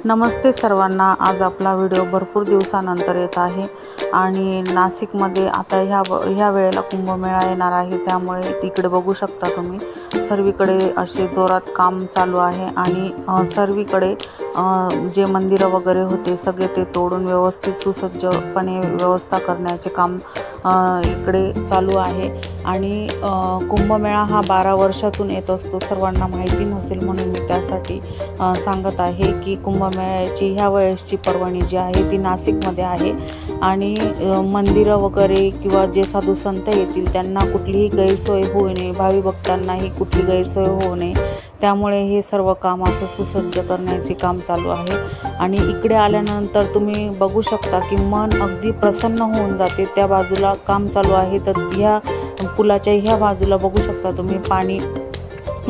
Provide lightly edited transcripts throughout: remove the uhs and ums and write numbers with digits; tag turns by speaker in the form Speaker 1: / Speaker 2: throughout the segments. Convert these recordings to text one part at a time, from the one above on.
Speaker 1: नमस्ते सर्वांना। आज आपला व्हिडिओ भरपूर दिवसानंतर येत आहे आणि नाशिकमध्ये आता ह्या वेळेला कुंभमेळा येणार आहे, त्यामुळे तिकडे बघू शकता तुम्ही सर्वीकडे असे जोरात काम चालू आहे आणि सर्वीकडे जे मंदिरं वगैरे होते सगळे ते तोडून व्यवस्थित सुसज्जपणे व्यवस्था करण्याचे काम इकडे चालू आहे। आणि कुंभमेळा हा 12 वर्षातून येत असतो, सर्वांना माहिती नसेल म्हणून मी त्यासाठी सांगत आहे की कुंभमेळ्याची ह्या वेळेसची पर्वणी जी आहे ती नाशिकमध्ये आहे आणि मंदिरं वगैरे किंवा जे साधू संत येतील त्यांना कुठलीही गैरसोय होऊ नये, भावी भक्तांनाही कुठली गैरसोय होऊ नये, त्यामुळे हे सर्व काम असं सुसज्ज करण्याचे काम चालू आहे। आणि इकडे आल्यानंतर तुम्ही बघू शकता की मन अगदी प्रसन्न होऊन जाते। त्या बाजूला काम चालू आहे, तर ह्या पुलाच्या ह्या बाजूला बघू शकता तुम्ही पाणी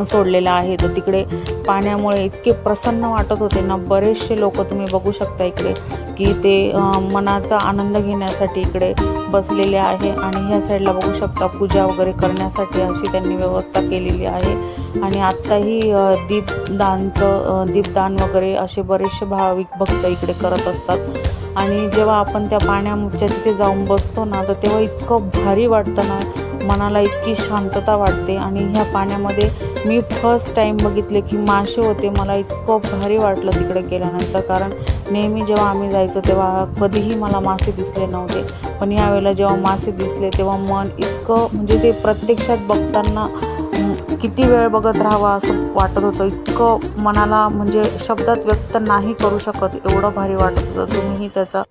Speaker 1: सोडलेलं आहे, तर तिकडे पाण्यामुळे इतके प्रसन्न वाटत होते ना। बरेचसे लोक तुम्ही बघू शकता इकडे की ते मनाचा आनंद घेण्यासाठी इकडे बसलेले आहे आणि ह्या साईडला बघू शकता पूजा वगैरे करण्यासाठी अशी त्यांनी व्यवस्था केलेली आहे। आणि आत्ताही दीपदान वगैरे असे बरेचसे भाविक भक्त इकडे करत असतात। आणि जेव्हा आपण त्या पाण्याच्या तिथे जाऊन बसतो ना, तर तेव्हा इतकं भारी वाटतं ना, मनाला इतकी शांतता वाटते। आणि ह्या पाण्यामध्ये मी फर्स्ट टाईम बघितले की मासे होते, मला इतकं भारी वाटलं तिकडे गेल्यानंतर, कारण नेहमी जेव्हा आम्ही जायचो तेव्हा कधीही मला मासे दिसले नव्हते, पण यावेळेला जेव्हा मासे दिसले तेव्हा मन इतकं, म्हणजे ते प्रत्यक्षात बघताना किती वेळ बघत राहावा असं वाटत होतं, इतकं मनाला म्हणजे शब्दात व्यक्त नाही करू शकत, एवढं भारी वाटत होतं। तुम्हीही त्याचा